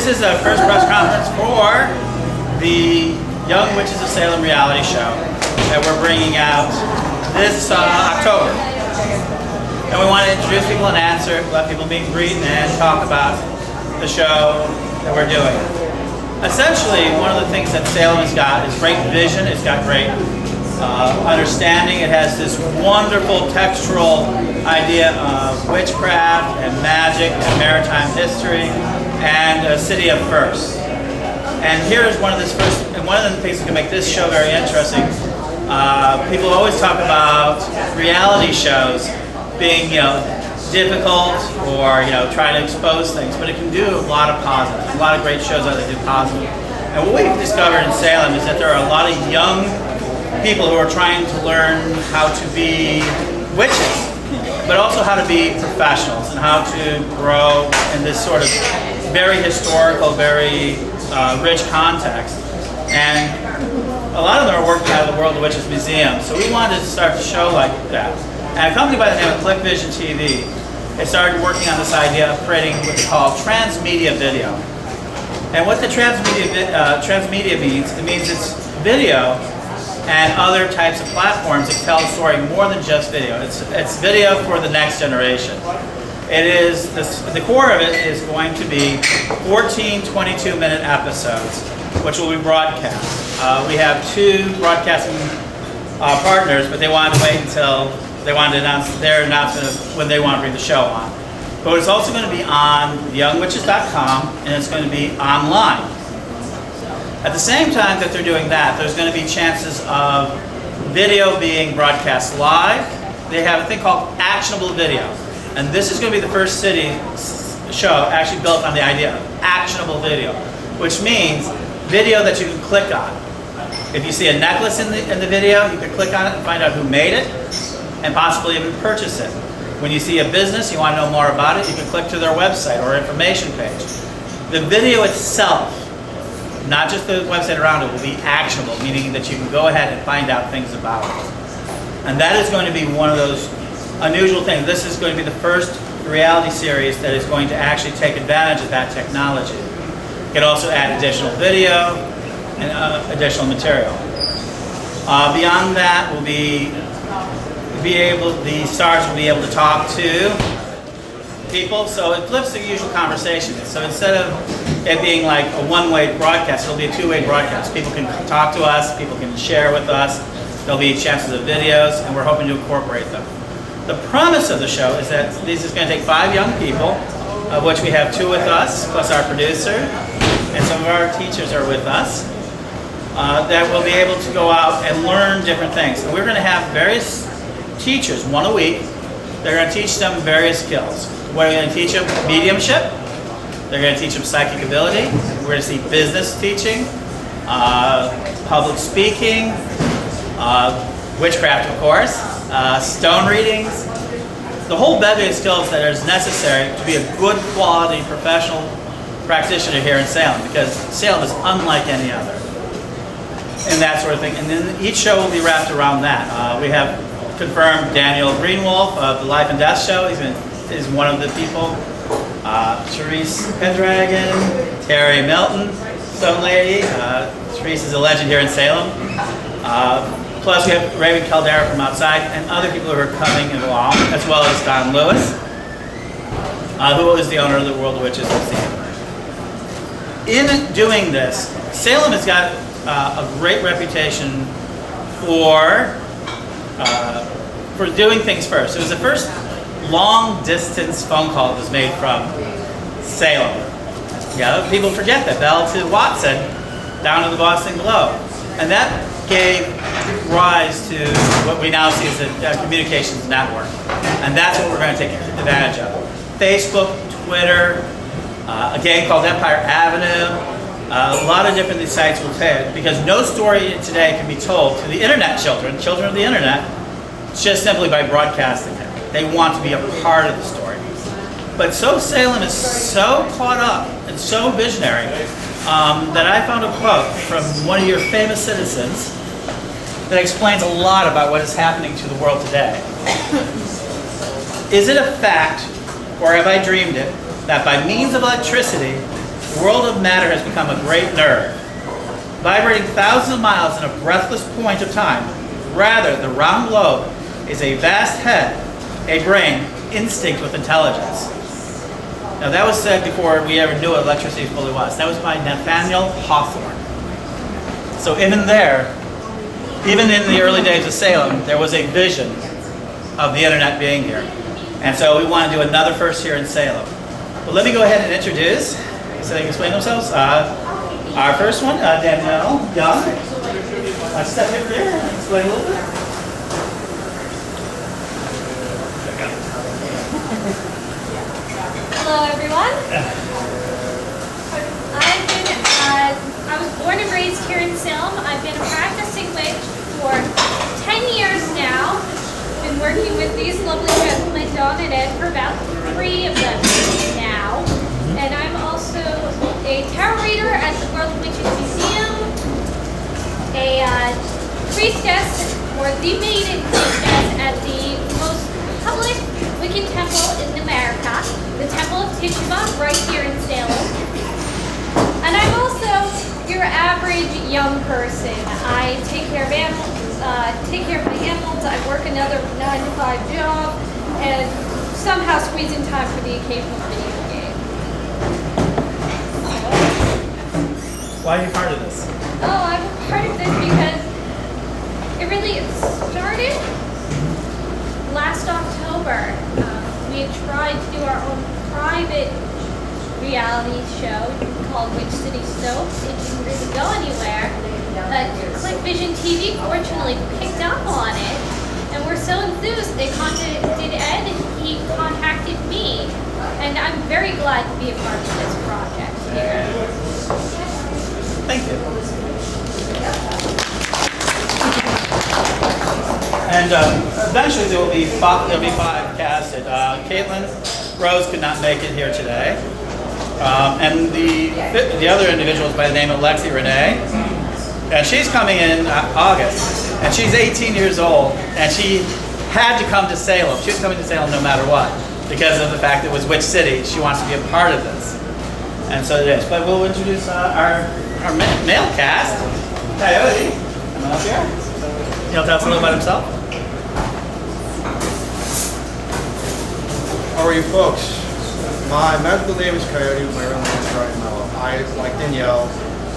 This is a first press conference for the Young Witches of Salem reality show that we're bringing out this October. And we want to introduce people and answer, let people meet and greet, and talk about the show that we're doing. Essentially, one of the things that Salem has got is great vision. It's got great understanding. It has this wonderful textural idea of witchcraft and magic and maritime history and a city of firsts. And here is one of the things that can make this show very interesting. People always talk about reality shows being, difficult or, trying to expose things, but it can do a lot of positive. A lot of great shows out there do positive. And what we've discovered in Salem is that there are a lot of young people who are trying to learn how to be witches, but also how to be professionals and how to grow in this sort of very historical, very rich context. And a lot of them are working out of the World of Witches Museum. So we wanted to start a show like that. And a company by the name of Click Vision TV, they started working on this idea of creating what they call transmedia video. And what the transmedia means, it means it's video and other types of platforms that tell a story more than just video. It's video for the next generation. It is, the core of it is going to be 14 22-minute episodes, which will be broadcast. We have two broadcasting partners, but they wanted to wait until they wanted to announce their announcement of when they want to bring the show on. But it's also going to be on youngwitches.com, and it's going to be online. At the same time that they're doing that, there's going to be chances of video being broadcast live. They have a thing called actionable video. And this is going to be the first show actually built on the idea of actionable video, which means video that you can click on. If you see a necklace in the video, you can click on it and find out who made it, and possibly even purchase it. When you see a business, you want to know more about it, you can click to their website or information page. The video itself, not just the website around it, will be actionable, meaning that you can go ahead and find out things about it. And that is going to be one of those unusual things. This is going to be the first reality series that is going to actually take advantage of that technology. You can also add additional video and additional material. Beyond that, the stars will be able to talk to people, so it flips the usual conversation. So instead of it being like a one-way broadcast, it'll be a two-way broadcast. People can talk to us, people can share with us, there'll be chances of videos, and we're hoping to incorporate them. The promise of the show is that this is going to take 5 young people, of which we have 2 with us, plus our producer, and some of our teachers are with us, that will be able to go out and learn different things. And we're going to have various teachers, 1 a week. They're going to teach them various skills. We're going to teach them mediumship. They're going to teach them psychic ability. We're going to see business teaching, public speaking, witchcraft, of course, stone readings, the whole bevy of skills that is necessary to be a good quality professional practitioner here in Salem, because Salem is unlike any other, and that sort of thing. And then each show will be wrapped around that. We have confirmed Danielle Greenwolf of the Life and Death Show. He's one of the people. Therese Pendragon, Terry Milton, Stone Lady. Therese is a legend here in Salem. Plus we have Raven Caldera from outside and other people who are coming along, as well as Don Lewis, who is the owner of the World of Witches Museum. In doing this, Salem has got a great reputation for doing things first. It was the first long-distance phone call that was made from Salem. People forget that, Bell to Watson, down to the Boston Globe. And that gave rise to what we now see as a communications network. And that's what we're going to take advantage of. Facebook, Twitter, a game called Empire Avenue, a lot of different sites will take, because no story today can be told to the internet children of the internet, just simply by broadcasting it. They want to be a part of the story. But Salem is so caught up and so visionary that I found a quote from one of your famous citizens that explains a lot about what is happening to the world today. Is it a fact, or have I dreamed it, that by means of electricity, The world of matter has become a great nerve, vibrating thousands of miles in a breathless point of time. Rather, the round globe is a vast head, a brain, instinct with intelligence. Now that was said before we ever knew what electricity fully was. That was by Nathaniel Hawthorne. So even there, even in the early days of Salem, there was a vision of the internet being here. And so we want to do another first here in Salem. But let me go ahead and introduce, so they can explain themselves. Our first one, Danielle, young. Step over there and explain a little bit. Hello, everyone. I was born and raised here in Salem. I've been a practicing witch for 10 years now. Been working with these lovely gentlemen, Dawn and Ed, for about 3 of them now. And I'm also a tarot reader at the World of Witches Museum, a priestess, or the maiden priestess, at the most public Wiccan temple in America, the Temple of Tituba, right here in Salem. And I'm also your average young person. I take care of animals, my animals. I work another 9-to-5 job, and somehow squeeze in time for the occasional video game. Why are you part of this? Oh, I'm part of this because it started last October. We had tried to do our own private reality show called Witch City Soaps. It didn't really go anywhere. But Click Vision TV fortunately picked up on it, and we're so enthused. They contacted Ed, and he contacted me, and I'm very glad to be a part of this project here. Thank you. And eventually there will be 5 casted. Caitlin Rose could not make it here today. And the other individual is by the name of Lexi Renee. And she's coming in August. And she's 18 years old. And she had to come to Salem. She was coming to Salem no matter what, because of the fact that it was Witch City. She wants to be a part of this. And so it is. But we'll introduce our male cast. Coyote, coming up here. He'll tell us a little about himself. How are you folks? My medical name is Coyote, my real name is Mello. I, like Danielle,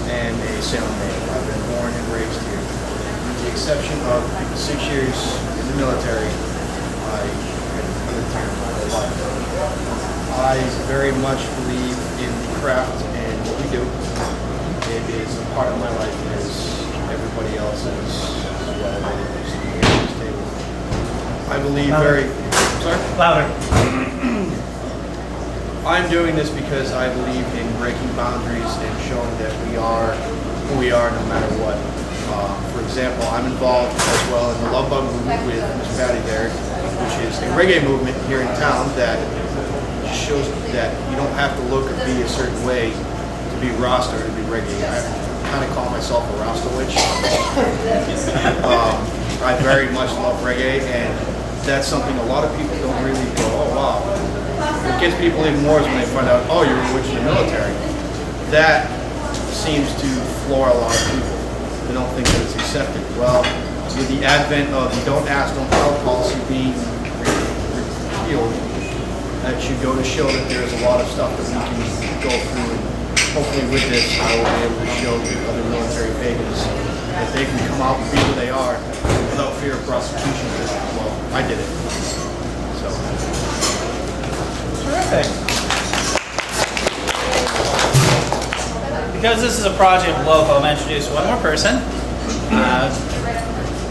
am a Salem native. I've been born and raised here. With the exception of 6 years in the military, I have lived here my whole life. I very much believe in the craft and what we do. It is a part of my life as everybody else is as well. I believe very... Sorry? Louder. I'm doing this because I believe in breaking boundaries and showing that we are who we are no matter what. For example, I'm involved as well in the Love Bug movement with Miss Patty there, which is a reggae movement here in town that shows that you don't have to look or be a certain way to be Rasta or to be reggae. I kind of call myself a Rasta witch. I very much love reggae, and that's something a lot of people don't really go, oh wow. What gets people even more is when they find out, oh, you're a witch in the military. That seems to floor a lot of people. They don't think that it's accepted. Well, with the advent of the don't ask, don't tell policy being repealed, that should go to show that there's a lot of stuff that we can go through. And hopefully with this, I will be able to show the other military pagans that they can come out and be who they are without fear of prosecution. Well, I did it. So. Terrific. Because this is a project local, I'm going to introduce one more person.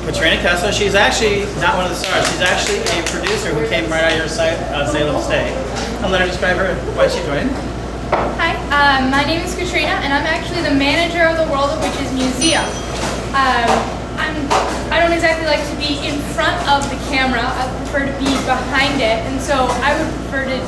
Katrina Kessler. She's actually not one of the stars. She's actually a producer who came right out of your Salem State. I'll let her describe why she joined. Hi, my name is Katrina, and I'm actually the manager of the World of Witches Museum. I don't exactly like to be in front of the camera. I prefer to be behind it, and so I would prefer to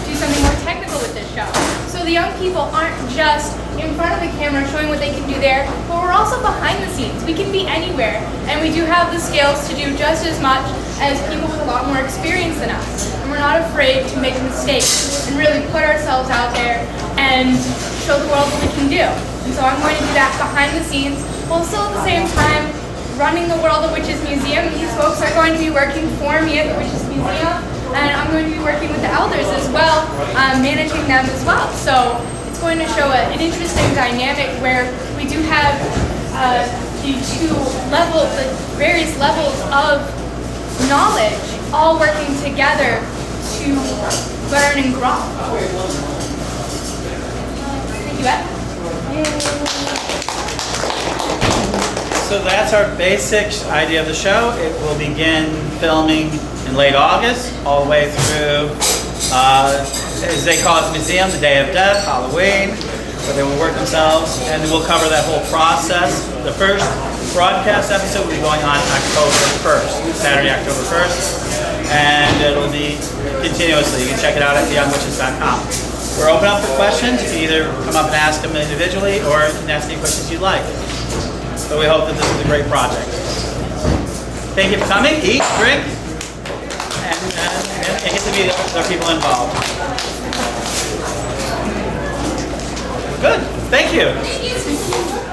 do something more technical with this show. So the young people aren't just in front of the camera showing what they can do there, but we're also behind the scenes. We can be anywhere, and we do have the skills to do just as much as people with a lot more experience than us. And we're not afraid to make mistakes and really put ourselves out there and show the world what we can do. And so I'm going to do that behind the scenes, while still at the same time running the World of Witches Museum. These folks are going to be working for me at the Witches Museum, and I'm going to be working with the elders as well, managing them as well. So it's going to show an interesting dynamic where we do have the various levels of knowledge all working together to learn and grow. Thank you, Ed. So that's our basic idea of the show. It will begin filming in late August, all the way through, as they call it, the museum, the Day of Death, Halloween, where they will work themselves, and we'll cover that whole process. The first broadcast episode will be going on October 1st, Saturday, October 1st, and it'll be continuously. You can check it out at theyoungwitches.com. We're open up for questions. You can either come up and ask them individually, or you can ask any questions you'd like. So we hope that this is a great project. Thank you for coming. Eat, drink, and get to meet the people involved. Good. Thank you. Thank you.